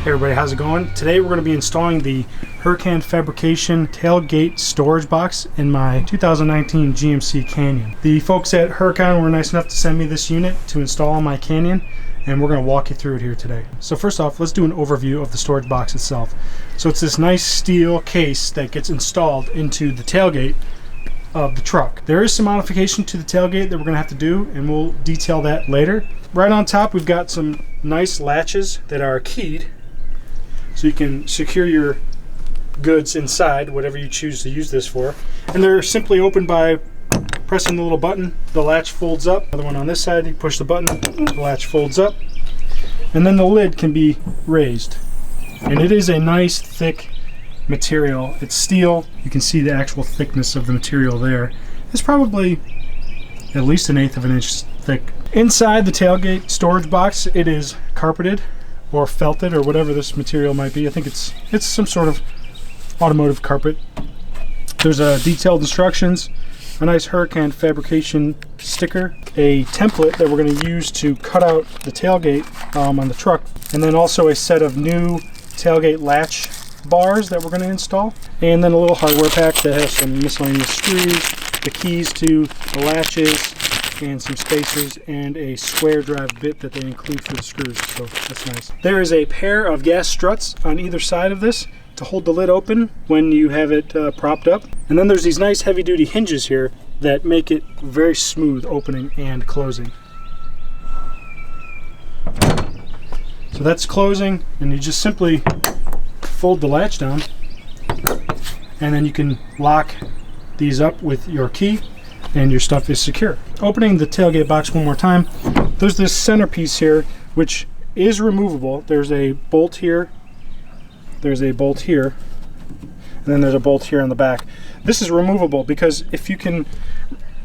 Hey everybody, how's it going? Today we're going to be installing the Huracan Fabrication Tailgate storage box in my 2019 GMC Canyon. The folks at Huracan were nice enough to send me this unit to install on my Canyon, and we're going to walk you through it here today. So first off, let's do an overview of the storage box itself. So it's this nice steel case that gets installed into the tailgate of the truck. There is some modification to the tailgate that we're going to have to do, and we'll detail that later. Right on top we've got some nice latches that are keyed, so you can secure your goods inside, whatever you choose to use this for. And they're simply opened by pressing the little button. The latch folds up. Another one on this side, you push the button, the latch folds up. And then the lid can be raised. And it is a nice thick material. It's steel. You can see the actual thickness of the material there. It's probably at least 1/8 of an inch thick. Inside the tailgate storage box, it is carpeted or felted or whatever this material might be. I think it's some sort of automotive carpet. There's detailed instructions, a nice Huracan Fabrication sticker, a template that we're going to use to cut out the tailgate on the truck, and then also a set of new tailgate latch bars that we're going to install, and then a little hardware pack that has some miscellaneous screws, the keys to the latches, and some spacers, and a square drive bit that they include for the screws, so that's nice. There is a pair of gas struts on either side of this to hold the lid open when you have it propped up. And then there's these nice heavy-duty hinges here that make it very smooth opening and closing. So that's closing, and you just simply fold the latch down, and then you can lock these up with your key, and your stuff is secure. Opening the tailgate box one more time, there's this centerpiece here which is removable. There's a bolt here, there's a bolt here, and then there's a bolt here on the back. This is removable because if you can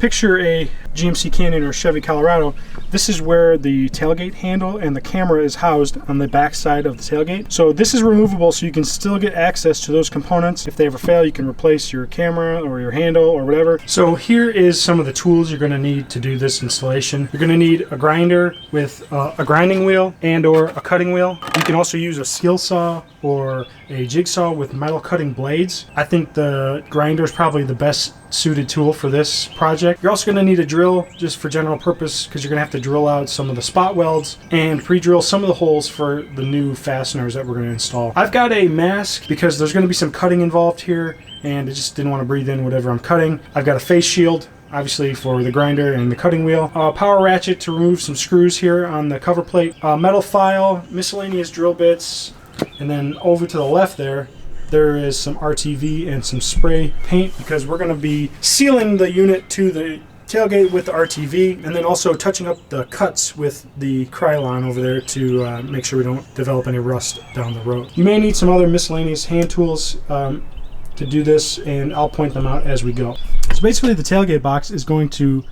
picture a GMC Canyon or Chevy Colorado, this is where the tailgate handle and the camera is housed on the back side of the tailgate. So this is removable so you can still get access to those components. If they ever fail, you can replace your camera or your handle or whatever. So here is some of the tools you're going to need to do this installation. You're going to need a grinder with a grinding wheel and or a cutting wheel. You can also use a skill saw or a jigsaw with metal cutting blades. I think the grinder is probably the best suited tool for this project. You're also going to need a drill just for general purpose, because you're going to have to drill out some of the spot welds and pre-drill some of the holes for the new fasteners that we're going to install. I've got a mask because there's going to be some cutting involved here, and I just didn't want to breathe in whatever I'm cutting. I've got a face shield, obviously for the grinder and the cutting wheel. A power ratchet to remove some screws here on the cover plate. A metal file, miscellaneous drill bits, and then over to the left there is some RTV and some spray paint, because we're going to be sealing the unit to the tailgate with the RTV, and then also touching up the cuts with the Krylon over there to make sure we don't develop any rust down the road. You may need some other miscellaneous hand tools to do this, and I'll point them out as we go. So basically the tailgate box is going to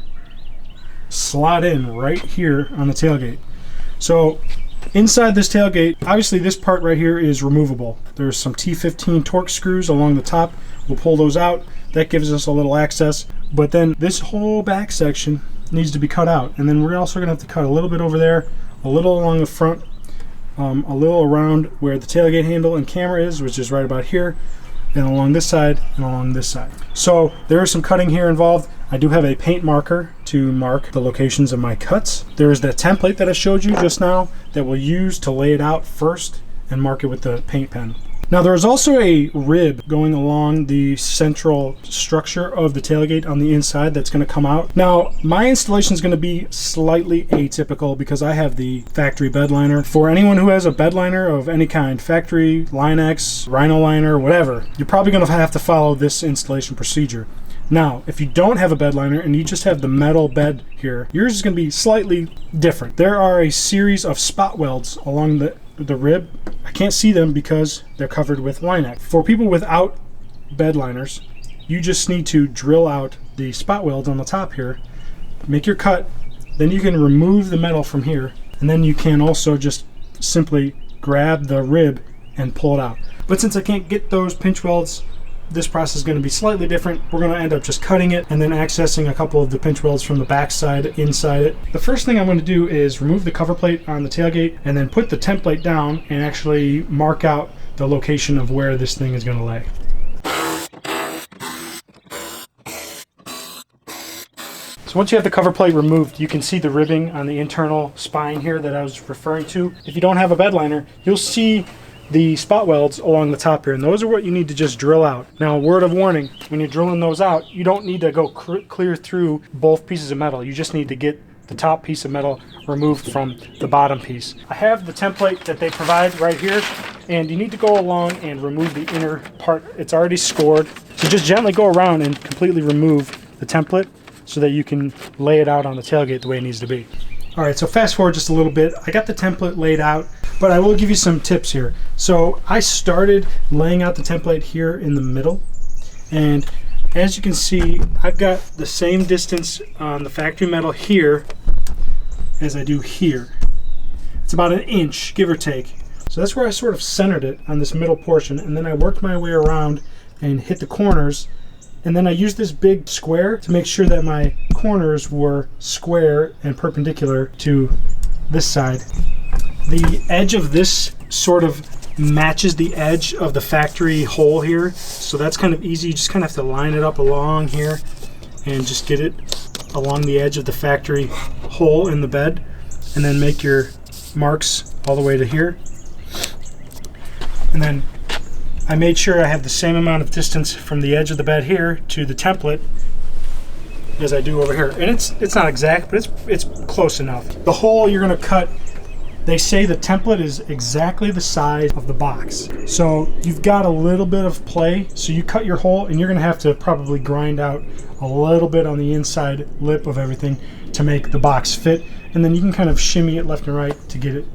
slot in right here on the tailgate. So inside this tailgate, obviously this part right here is removable. There's some T15 Torx screws along the top. We'll pull those out. That gives us a little access. But then this whole back section needs to be cut out. And then we're also going to have to cut a little bit over there, a little along the front, a little around where the tailgate handle and camera is, which is right about here, and along this side and along this side. So there is some cutting here involved. I do have a paint marker to mark the locations of my cuts. There is that template that I showed you just now that we'll use to lay it out first and mark it with the paint pen. Now there is also a rib going along the central structure of the tailgate on the inside that's going to come out. Now my installation is going to be slightly atypical because I have the factory bed liner. For anyone who has a bed liner of any kind, factory, Line-X, Rhino liner, whatever, you're probably going to have to follow this installation procedure. Now, if you don't have a bed liner and you just have the metal bed here, yours is going to be slightly different. There are a series of spot welds along the rib. I can't see them because they're covered with Line-X. For people without bed liners, you just need to drill out the spot welds on the top here, make your cut, then you can remove the metal from here, and then you can also just simply grab the rib and pull it out. But since I can't get those pinch welds this process is going to be slightly different. We're going to end up just cutting it and then accessing a couple of the pinch welds from the back side inside it. The first thing I'm going to do is remove the cover plate on the tailgate and then put the template down and actually mark out the location of where this thing is going to lay. So once you have the cover plate removed, you can see the ribbing on the internal spine here that I was referring to. If you don't have a bed liner, you'll see the spot welds along the top here, and those are what you need to just drill out. Now, a word of warning, when you're drilling those out, you don't need to go clear through both pieces of metal. You just need to get the top piece of metal removed from the bottom piece. I have the template that they provide right here, and you need to go along and remove the inner part. It's already scored, so just gently go around and completely remove the template so that you can lay it out on the tailgate the way it needs to be. All right, so fast forward just a little bit. I got the template laid out, but I will give you some tips here. So I started laying out the template here in the middle, and as you can see, I've got the same distance on the factory metal here as I do here. It's about an inch, give or take. So that's where I sort of centered it on this middle portion, and then I worked my way around and hit the corners. And then I used this big square to make sure that my corners were square and perpendicular to this side. The edge of this sort of matches the edge of the factory hole here, so that's kind of easy. You just kind of have to line it up along here and just get it along the edge of the factory hole in the bed, and then make your marks all the way to here. And then I made sure I have the same amount of distance from the edge of the bed here to the template as I do over here. And it's not exact, but it's close enough. The hole you're going to cut, they say the template is exactly the size of the box. So you've got a little bit of play. So you cut your hole, and you're going to have to probably grind out a little bit on the inside lip of everything to make the box fit. And then you can kind of shimmy it left and right to get it,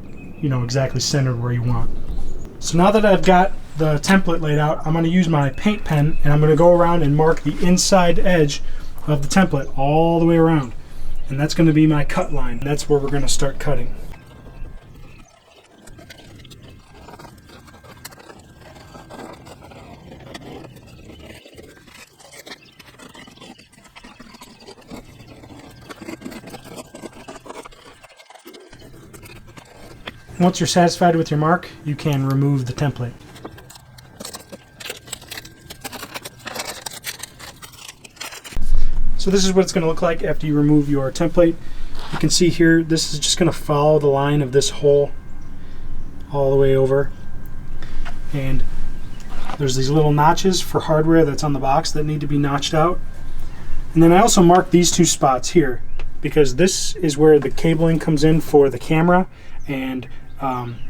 you know, exactly centered where you want. So now that I've got the template laid out, I'm going to use my paint pen, and I'm going to go around and mark the inside edge of the template all the way around. And that's going to be my cut line. That's where we're going to start cutting. Once you're satisfied with your mark, you can remove the template. So this is what it's going to look like after you remove your template. You can see here, this is just going to follow the line of this hole all the way over. And there's these little notches for hardware that's on the box that need to be notched out. And then I also marked these two spots here, because this is where the cabling comes in for the camera and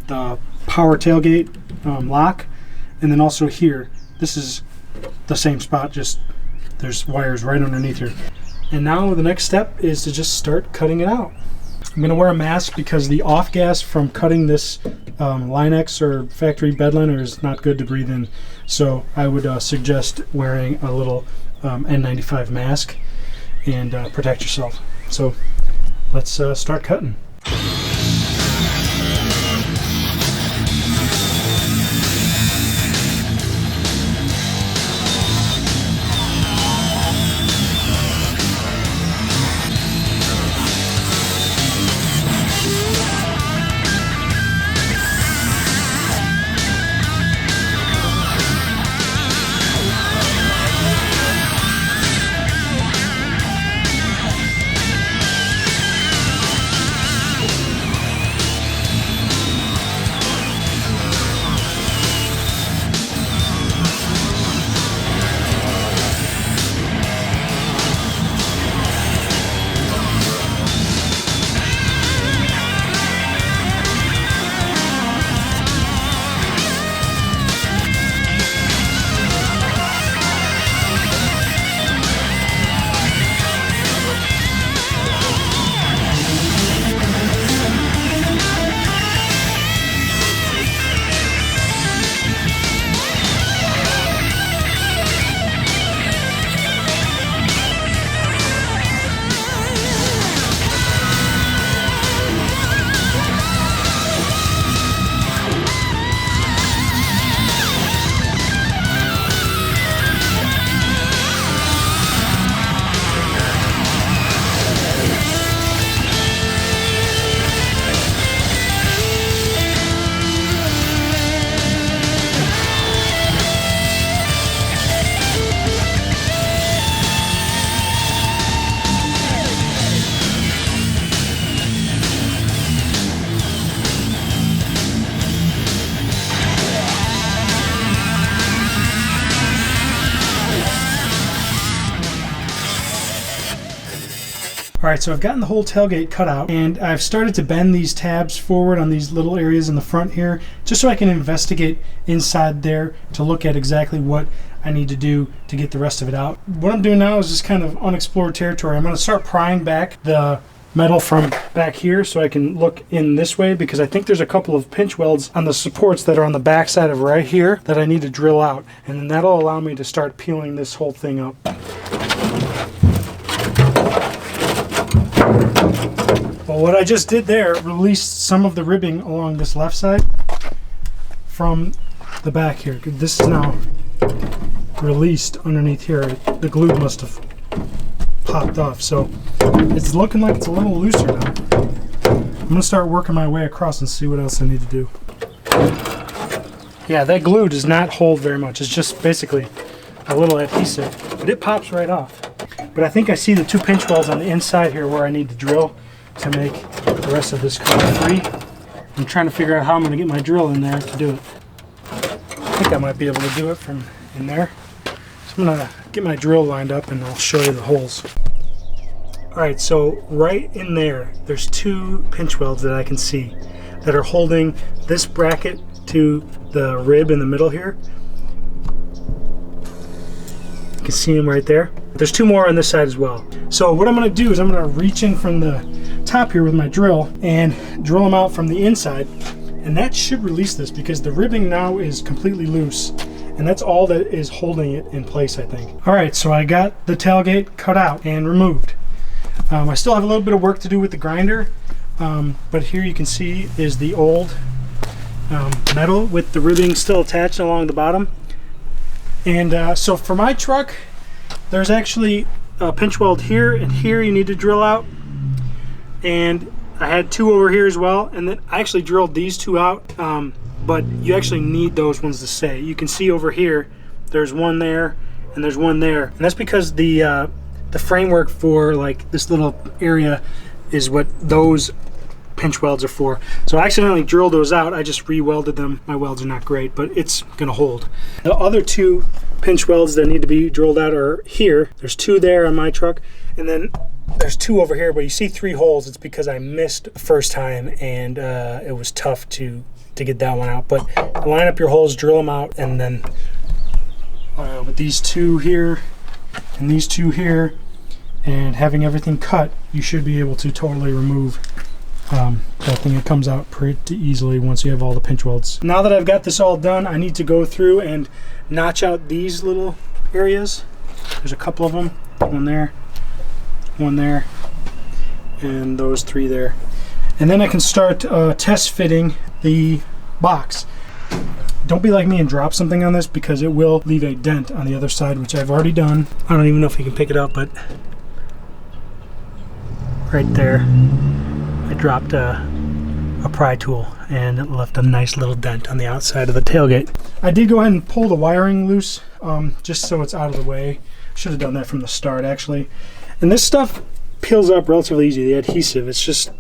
the power tailgate lock. And then also here, this is the same spot, just there's wires right underneath here. And now the next step is to just start cutting it out. I'm going to wear a mask because the off gas from cutting this Line-X or factory bed liner is not good to breathe in. So I would suggest wearing a little N95 mask and protect yourself. So let's start cutting. Alright, so I've gotten the whole tailgate cut out, and I've started to bend these tabs forward on these little areas in the front here, just so I can investigate inside there to look at exactly what I need to do to get the rest of it out. What I'm doing now is just kind of unexplored territory. I'm going to start prying back the metal from back here so I can look in this way, because I think there's a couple of pinch welds on the supports that are on the back side of right here that I need to drill out, and then that'll allow me to start peeling this whole thing up. Well, what I just did there released some of the ribbing along this left side from the back here. This is now released underneath here. The glue must have popped off, so it's looking like it's a little looser now. I'm gonna start working my way across and see what else I need to do. Yeah, that glue does not hold very much. It's just basically a little adhesive, but it pops right off. But I think I see the 2 pinch welds on the inside here where I need to drill to make the rest of this come free. I'm trying to figure out how I'm going to get my drill in there to do it. I think I might be able to do it from in there. So I'm going to get my drill lined up and I'll show you the holes. Alright, so right in there, there's 2 pinch welds that I can see that are holding this bracket to the rib in the middle here. You can see them right there. There's 2 more on this side as well. So what I'm going to do is I'm going to reach in from the top here with my drill and drill them out from the inside, and that should release this because the ribbing now is completely loose, and that's all that is holding it in place, I think. Alright, so I got the tailgate cut out and removed. I still have a little bit of work to do with the grinder, but here you can see is the old metal with the ribbing still attached along the bottom. And so for my truck, there's actually a pinch weld here and here you need to drill out, and I had 2 over here as well, and then I actually drilled these 2 out, but you actually need those ones to stay. You can see over here there's 1 there and there's 1 there, and that's because the framework for like this little area is what those pinch welds are for. So I accidentally drilled those out. I just re-welded them. My welds are not great, but it's gonna hold. The other 2 pinch welds that need to be drilled out are here. There's 2 there on my truck, and then there's 2 over here, but you see 3 holes. It's because I missed the first time, and it was tough to get that one out. But line up your holes, drill them out, and then with these 2 here and these 2 here, and having everything cut, you should be able to totally remove that thing. It comes out pretty easily once you have all the pinch welds. Now that I've got this all done, I need to go through and notch out these little areas. There's a couple of them, 1 there, 1 there, and those 3 there. And then I can start test fitting the box. Don't be like me and drop something on this, because it will leave a dent on the other side, which I've already done. I don't even know if you can pick it up, but right there I dropped a pry tool and it left a nice little dent on the outside of the tailgate. I did go ahead and pull the wiring loose just so it's out of the way. Should have done that from the start, actually. And this stuff peels up relatively easy. The adhesive, it's just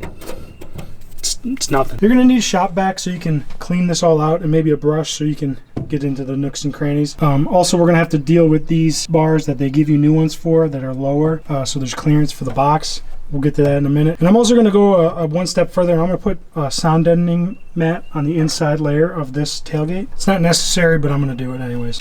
it's nothing. You're gonna need a shop vac so you can clean this all out, and maybe a brush so you can get into the nooks and crannies. Also, we're gonna have to deal with these bars that they give you new ones for that are lower, so there's clearance for the box. We'll get to that in a minute. And I'm also going to go 1 step further, and I'm going to put a sound deadening mat on the inside layer of this tailgate. It's not necessary, but I'm going to do it anyways.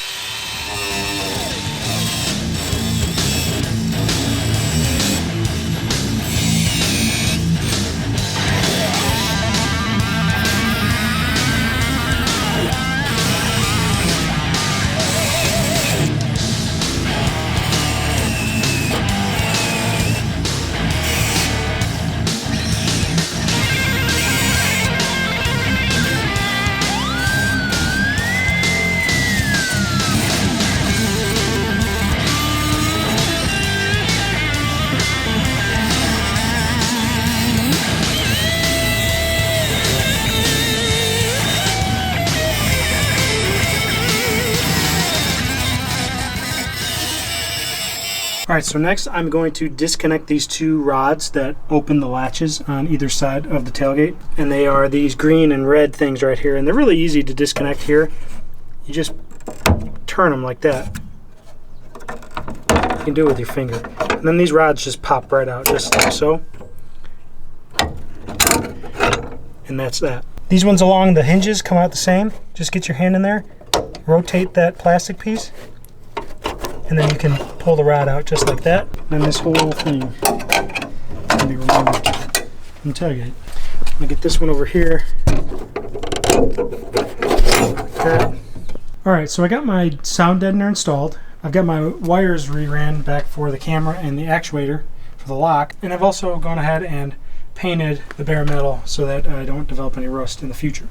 Alright, so next I'm going to disconnect these 2 rods that open the latches on either side of the tailgate. And they are these green and red things right here. And they're really easy to disconnect here. You just turn them like that. You can do it with your finger. And then these rods just pop right out, just like so. And that's that. These ones along the hinges come out the same. Just get your hand in there, rotate that plastic piece, and then you can pull the rod out just like that. And then this whole thing can be removed from the tailgate. I'm gonna get this one over here. Like that. Alright, so I got my sound deadener installed. I've got my wires reran back for the camera and the actuator for the lock. And I've also gone ahead and painted the bare metal so that I don't develop any rust in the future.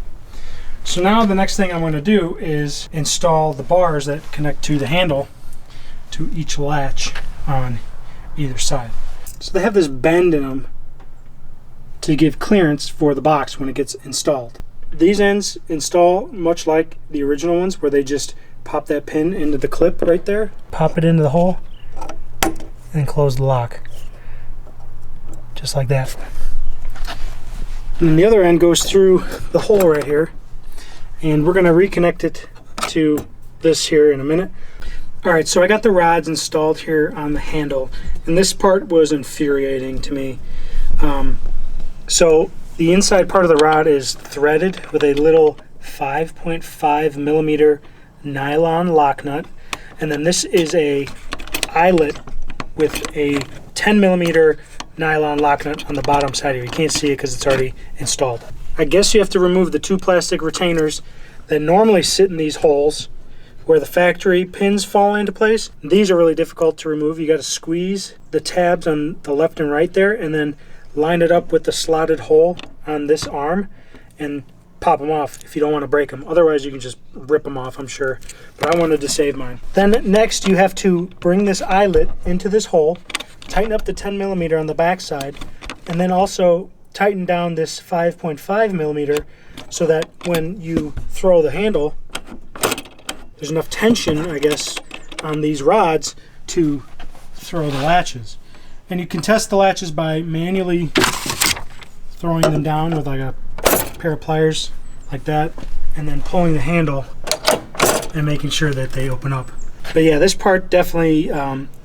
So now the next thing I'm going to do is install the bars that connect to the handle to each latch on either side. So they have this bend in them to give clearance for the box when it gets installed. These ends install much like the original ones, where they just pop that pin into the clip right there, pop it into the hole, and close the lock. Just like that. And then the other end goes through the hole right here, and we're going to reconnect it to this here in a minute. Alright, so I got the rods installed here on the handle, and this part was infuriating to me. So the inside part of the rod is threaded with a little 5.5 millimeter nylon lock nut, and then this is a eyelet with a 10 millimeter nylon lock nut on the bottom side here. You can't see it because it's already installed. I guess you have to remove the two plastic retainers that normally sit in these holes where the factory pins fall into place. These are really difficult to remove. You got to squeeze the tabs on the left and right there, and then line it up with the slotted hole on this arm and pop them off if you don't want to break them. Otherwise you can just rip them off, I'm sure, but I wanted to save mine. Then next you have to bring this eyelet into this hole, tighten up the 10 millimeter on the back side, and then also tighten down this 5.5 millimeter so that when you throw the handle, there's enough tension, I guess, on these rods to throw the latches. And you can test the latches by manually throwing them down with like a pair of pliers like that, and then pulling the handle and making sure that they open up. But yeah, this part definitely,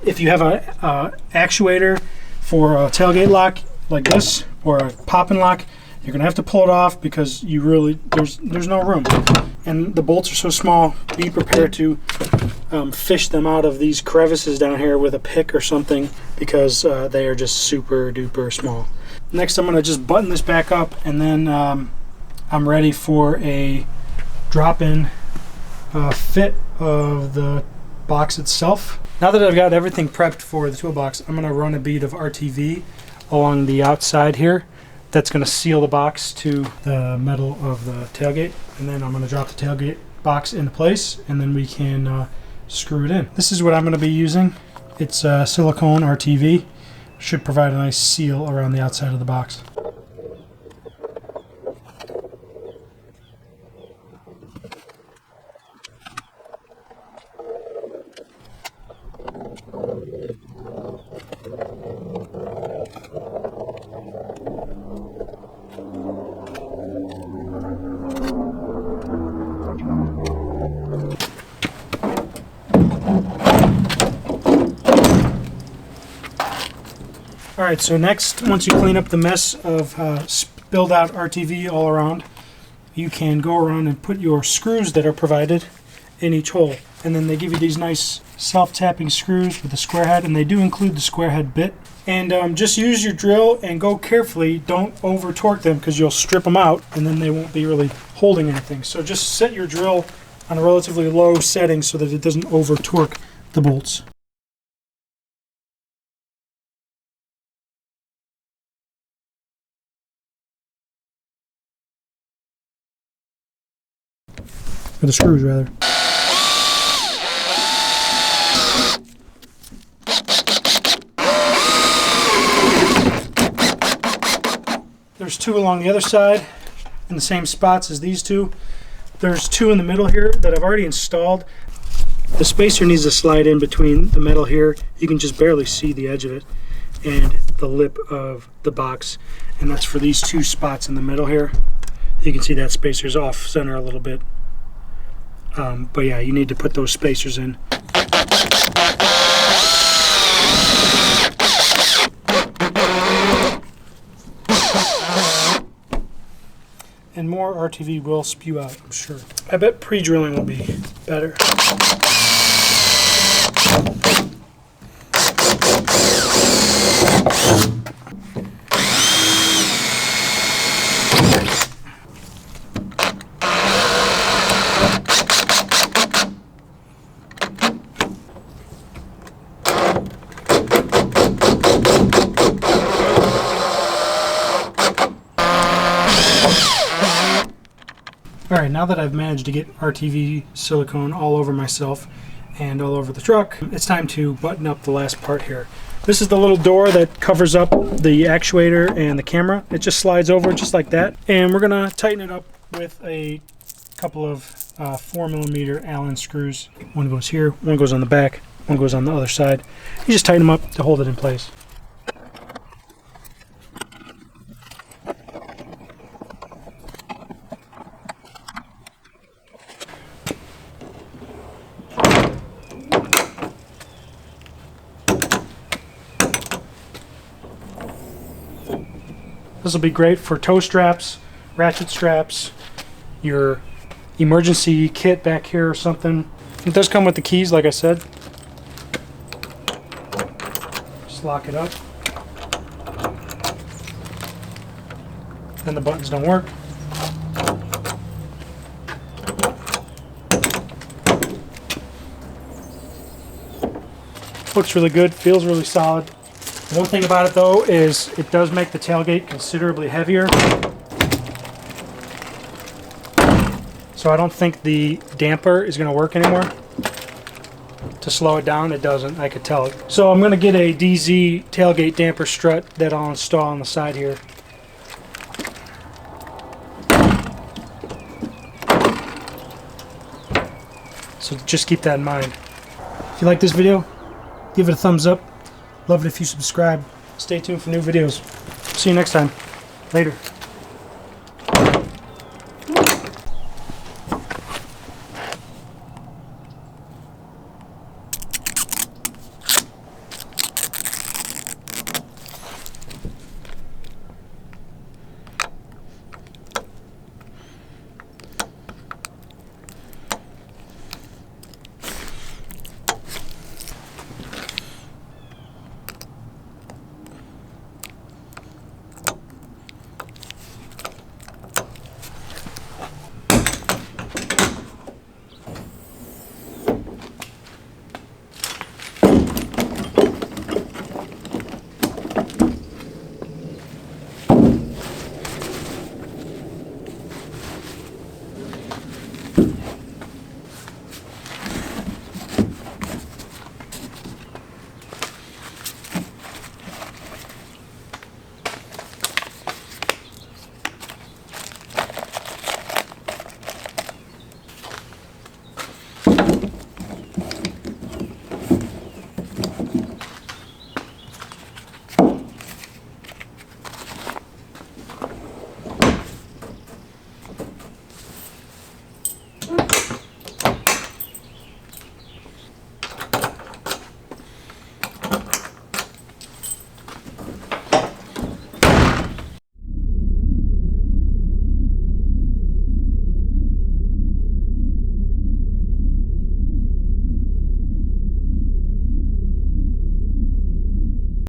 if you have a actuator for a tailgate lock like this or a pop-in lock, you're gonna have to pull it off because you really there's no room, and the bolts are so small. Be prepared to fish them out of these crevices down here with a pick or something, because they are just super duper small. Next, I'm going to just button this back up, and then I'm ready for a drop-in fit of the box itself. Now that I've got everything prepped for the toolbox, I'm going to run a bead of RTV along the outside here. That's going to seal the box to the metal of the tailgate, and then I'm going to drop the tailgate box into place, and then we can screw it in. This is what I'm going to be using. It's silicone RTV. Should provide a nice seal around the outside of the box. Alright, so next, once you clean up the mess of spilled out RTV all around, you can go around and put your screws that are provided in each hole. And then they give you these nice self-tapping screws with a square head, and they do include the square head bit. And just use your drill and go carefully. Don't over torque them because you'll strip them out and then they won't be really holding anything. So just set your drill on a relatively low setting so that it doesn't over torque the bolts. Or the screws, rather. There's two along the other side in the same spots as these two. There's two in the middle here that I've already installed. The spacer needs to slide in between the metal here. You can just barely see the edge of it and the lip of the box. And that's for these two spots in the middle here. You can see that spacer's off center a little bit. But yeah, you need to put those spacers in. and more RTV will spew out, I'm sure. I bet pre-drilling will be better. Alright, now that I've managed to get RTV silicone all over myself and all over the truck, it's time to button up the last part here. This is the little door that covers up the actuator and the camera. It just slides over just like that. And we're going to tighten it up with a couple of 4mm Allen screws. One goes here, one goes on the back, one goes on the other side. You just tighten them up to hold it in place. This will be great for tow straps, ratchet straps, your emergency kit back here or something. It does come with the keys, like I said. Just lock it up. Then the buttons don't work. Looks really good, feels really solid. One thing about it though is it does make the tailgate considerably heavier. So I don't think the damper is going to work anymore. To slow it down, it doesn't, I could tell it. So I'm going to get a DZ tailgate damper strut that I'll install on the side here. So just keep that in mind. If you like this video, give it a thumbs up. Love it if you subscribe. Stay tuned for new videos. See you next time. Later.